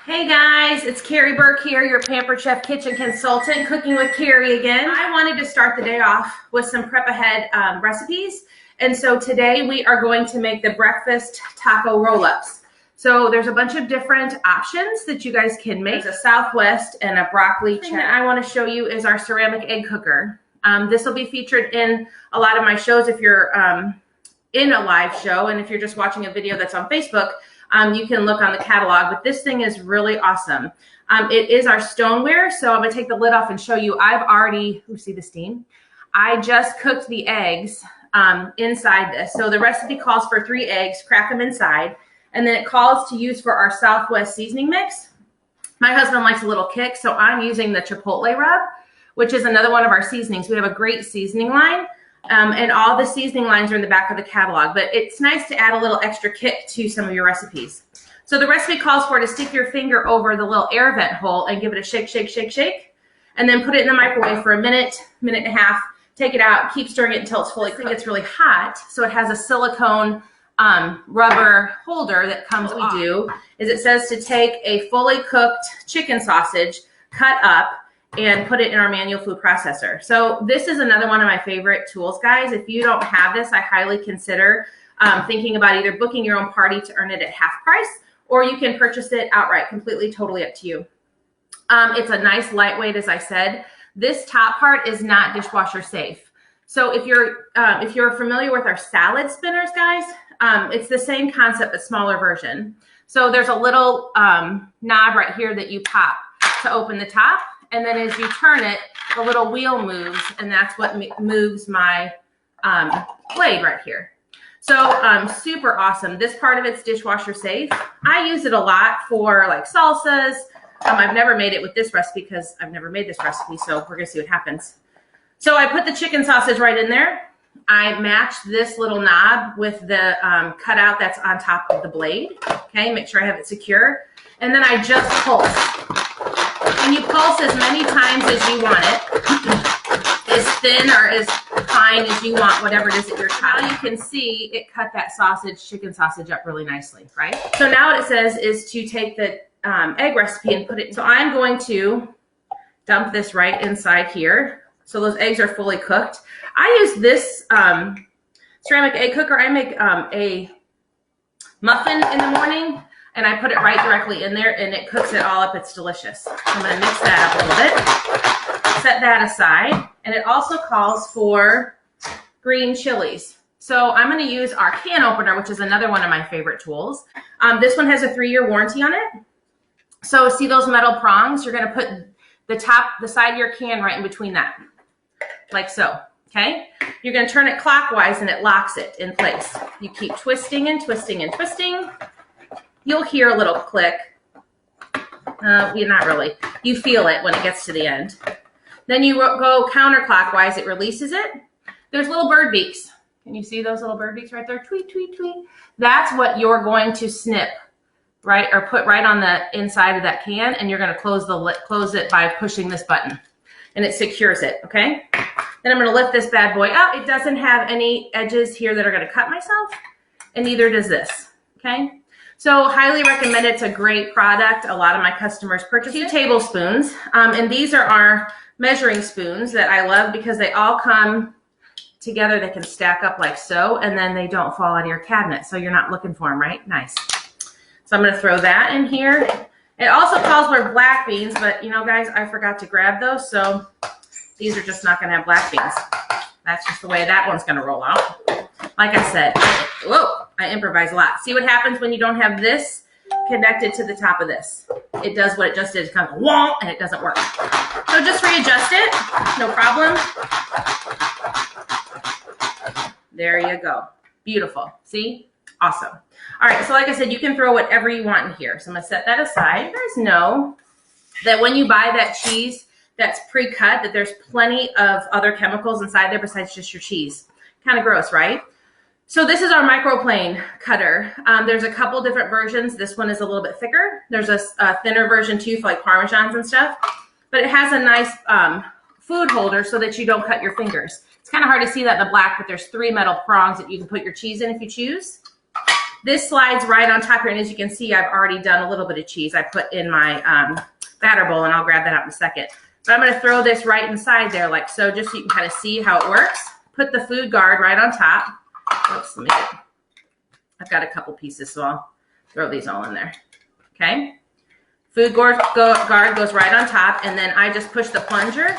Hey guys, it's Carrie Burke here, your Pampered Chef kitchen consultant, cooking with Carrie again. I wanted to start the day off with some prep ahead recipes. And so today we are going to make the breakfast taco roll-ups. So there's a bunch of different options that you guys can make. There's a Southwest and a broccoli. The thing that I want to show you is our ceramic egg cooker. This will be featured in a lot of my shows if you're in a live show, and if you're just watching a video that's on Facebook, you can look on the catalog, but this thing is really awesome. It is our stoneware, so I'm gonna take the lid off and show you. I've already, see the steam? I just cooked the eggs inside this. So the recipe calls for 3 eggs, crack them inside, and then it calls to use for our Southwest seasoning mix. My husband likes a little kick, so I'm using the Chipotle rub, which is another one of our seasonings. We have a great seasoning line. And all the seasoning lines are in the back of the catalog, but it's nice to add a little extra kick to some of your recipes. So the recipe calls for to stick your finger over the little air vent hole and give it a shake, shake, shake, shake, and then put it in the microwave for a minute, minute and a half, take it out, keep stirring it until it's fully cooked. It gets really hot, so it has a silicone rubber holder that comes off. What we do is it says to take a fully cooked chicken sausage, cut up, and put it in our manual food processor. So this is another one of my favorite tools, guys. If you don't have this, I highly consider thinking about either booking your own party to earn it at half price, or you can purchase it outright, completely, totally up to you. It's a nice lightweight, as I said. This top part is not dishwasher safe. So if you're familiar with our salad spinners, guys, it's the same concept, but smaller version. So there's a little knob right here that you pop to open the top. And then as you turn it, the little wheel moves, and that's what moves my blade right here. So super awesome. This part of it's dishwasher safe. I use it a lot for like salsas. I've never made it with this recipe because I've never made this recipe, so we're gonna see what happens. So I put the chicken sausage right in there. I matched this little knob with the cutout that's on top of the blade. Okay, make sure I have it secure. And then I just pulse. And you pulse as many times as you want it, as thin or as fine as you want, whatever it is that you're trying. Now you can see it cut that chicken sausage up really nicely, right? So now what it says is to take the egg recipe and put it. So I'm going to dump this right inside here. So those eggs are fully cooked. I use this ceramic egg cooker. I make a muffin in the morning, and I put it right directly in there, and it cooks it all up. It's delicious. So I'm going to mix that up a little bit, set that aside, and it also calls for green chilies. So I'm going to use our can opener, which is another one of my favorite tools. This one has a 3-year warranty on it. So see those metal prongs? You're going to put the side of your can right in between that, like so. Okay? You're going to turn it clockwise, and it locks it in place. You keep twisting and twisting and twisting. You'll hear a little click. Not really. You feel it when it gets to the end. Then you go counterclockwise. It releases it. There's little bird beaks. Can you see those little bird beaks right there? Tweet, tweet, tweet. That's what you're going to snip, right, or put right on the inside of that can, and you're going to close it by pushing this button, and it secures it, okay? Then I'm going to lift this bad boy up. It doesn't have any edges here that are going to cut myself, and neither does this, okay? So highly recommend it. It's a great product. A lot of my customers purchase 2 tablespoons. And these are our measuring spoons that I love because they all come together. They can stack up like so, and then they don't fall out of your cabinet. So you're not looking for them, right? Nice. So I'm going to throw that in here. It also calls for black beans, but you know, guys, I forgot to grab those. So these are just not going to have black beans. That's just the way that one's going to roll out. Like I said, whoa, I improvise a lot. See what happens when you don't have this connected to the top of this? It does what it just did. It kind of wonk, and it doesn't work. So just readjust it, no problem. There you go. Beautiful. See? Awesome. All right, so like I said, you can throw whatever you want in here. So I'm going to set that aside. You guys know that when you buy that cheese that's pre-cut, that there's plenty of other chemicals inside there besides just your cheese. Kind of gross, right? So this is our microplane cutter. There's a couple different versions. This one is a little bit thicker. There's a thinner version too for like Parmesans and stuff. But it has a nice food holder so that you don't cut your fingers. It's kind of hard to see that in the black, but there's 3 metal prongs that you can put your cheese in if you choose. This slides right on top here, and as you can see, I've already done a little bit of cheese I put in my batter bowl, and I'll grab that out in a second. But I'm gonna throw this right inside there like so, just so you can kind of see how it works. Put the food guard right on top. Oops, let me get, I've got a couple pieces, so I'll throw these all in there, okay? Food guard goes right on top, and then I just push the plunger,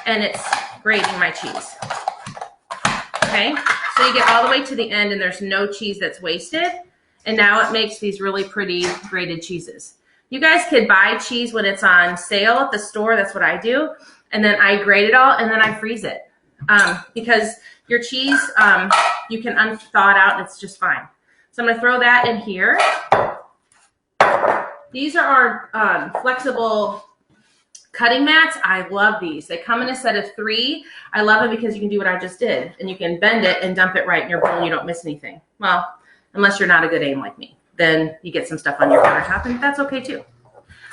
and it's grating my cheese, okay? So you get all the way to the end, and there's no cheese that's wasted, and now it makes these really pretty grated cheeses. You guys could buy cheese when it's on sale at the store. That's what I do, and then I grate it all, and then I freeze it because your cheese, you can unthaw it out, and it's just fine. So I'm going to throw that in here. These are our flexible cutting mats. I love these. They come in a set of 3. I love it because you can do what I just did, and you can bend it and dump it right in your bowl and you don't miss anything. Well, unless you're not a good aim like me, then you get some stuff on your countertop, and that's okay too.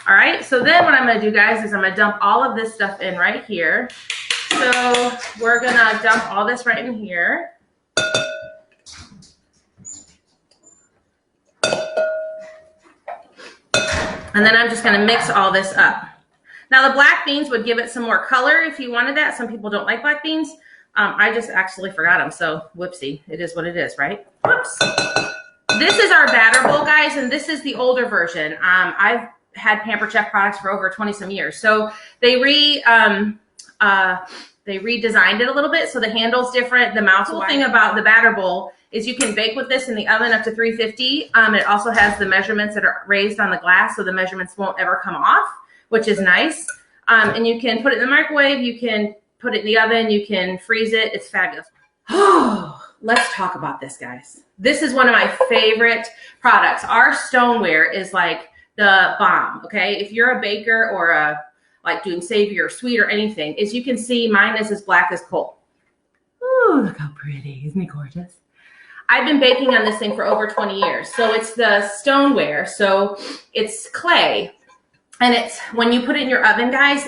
All right, so then what I'm gonna do, guys, is I'm gonna dump all of this stuff in right here. So we're gonna dump all this right in here. And then I'm just gonna mix all this up. Now the black beans would give it some more color if you wanted that. Some people don't like black beans. I just actually forgot them, so whoopsie. It is what it is, right? Whoops. This is our batter bowl, guys, and this is the older version. I've had Pampered Chef products for over 20-some years. So they redesigned it a little bit, so the handle's different, the mouth's wide. The cool thing about the batter bowl is you can bake with this in the oven up to 350. It also has the measurements that are raised on the glass, so the measurements won't ever come off, which is nice. And you can put it in the microwave, you can put it in the oven, you can freeze it. It's fabulous. Oh, let's talk about this, guys. This is one of my favorite products. Our stoneware is like the bomb, okay? If you're a baker or like doing savory or sweet or anything, as you can see, mine is as black as coal. Ooh, look how pretty. Isn't it gorgeous? I've been baking on this thing for over 20 years. So it's the stoneware. So it's clay. And it's when you put it in your oven, guys,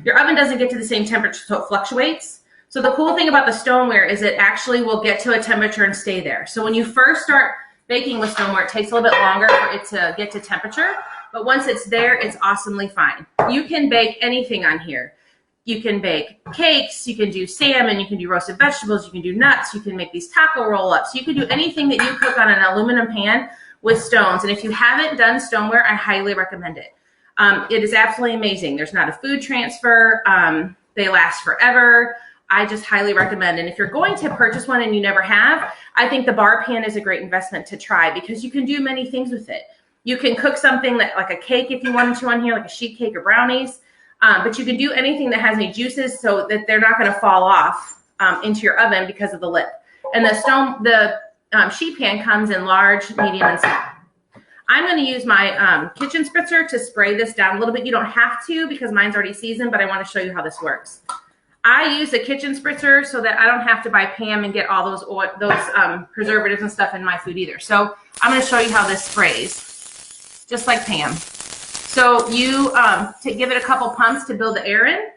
your oven doesn't get to the same temperature, so it fluctuates. So the cool thing about the stoneware is it actually will get to a temperature and stay there. So when you first start baking with stoneware, it takes a little bit longer for it to get to temperature. But once it's there, it's awesomely fine. You can bake anything on here. You can bake cakes, you can do salmon, you can do roasted vegetables, you can do nuts, you can make these taco roll-ups. You can do anything that you cook on an aluminum pan with stones. And if you haven't done stoneware, I highly recommend it. It is absolutely amazing. There's not a food transfer. They last forever. I just highly recommend. And if you're going to purchase one and you never have, I think the bar pan is a great investment to try because you can do many things with it. You can cook something like a cake if you wanted to on here, like a sheet cake or brownies. But you can do anything that has any juices so that they're not going to fall off into your oven because of the lip. And the sheet pan comes in large, medium, and small. I'm going to use my kitchen spritzer to spray this down a little bit. You don't have to because mine's already seasoned, but I want to show you how this works. I use a kitchen spritzer so that I don't have to buy Pam and get all those preservatives and stuff in my food either. So I'm going to show you how this sprays, just like Pam. So you give it a couple pumps to build the air in,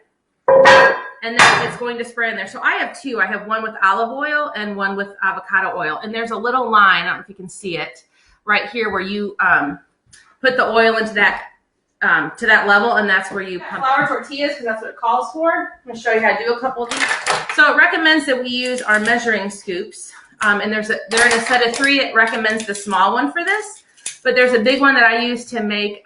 and then it's going to spray in there. So I have 2. I have one with olive oil and one with avocado oil. And there's a little line, I don't know if you can see it, right here where you put the oil into that to that level, and that's where you pump flour tortillas because that's what it calls for. I'm going to show you how to do a couple of these. So it recommends that we use our measuring scoops, and they're in a set of 3. It recommends the small one for this, but there's a big one that I use to make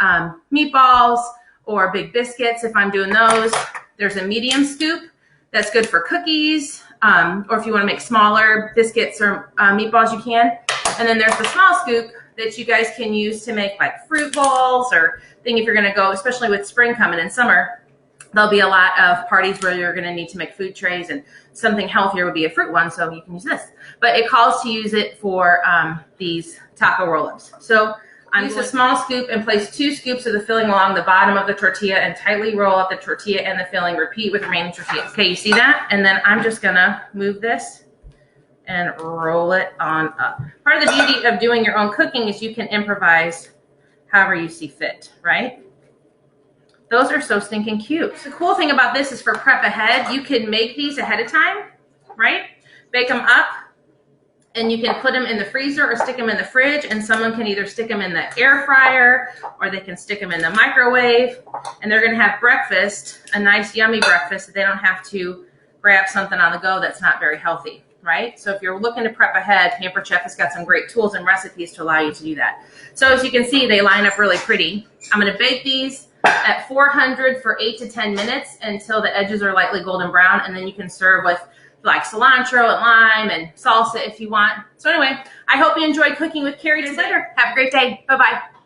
meatballs or big biscuits if I'm doing those. There's a medium scoop that's good for cookies, or if you want to make smaller biscuits or meatballs, you can. And then there's the small scoop that you guys can use to make like fruit balls or thing if you're going to go, especially with spring coming in summer. There'll be a lot of parties where you're going to need to make food trays, and something healthier would be a fruit one, so you can use this. But it calls to use it for these taco roll-ups. So I'm use a small scoop and place 2 scoops of the filling along the bottom of the tortilla and tightly roll up the tortilla and the filling. Repeat with remaining tortilla. Okay, you see that? And then I'm just going to move this and roll it on up. Part of the beauty of doing your own cooking is you can improvise however you see fit, right? Those are so stinking cute. The cool thing about this is for prep ahead, you can make these ahead of time, right? Bake them up And you can put them in the freezer or stick them in the fridge, and someone can either stick them in the air fryer or they can stick them in the microwave, and they're gonna have breakfast, a nice yummy breakfast, that they don't have to grab something on the go that's not very healthy, right? So if you're looking to prep ahead, Pampered Chef has got some great tools and recipes to allow you to do that. So as you can see, they line up really pretty. I'm gonna bake these at 400 for 8 to 10 minutes until the edges are lightly golden brown, and then you can serve with like cilantro and lime and salsa if you want. So anyway, I hope you enjoyed cooking with Carrie today. Have a great day. Bye-bye.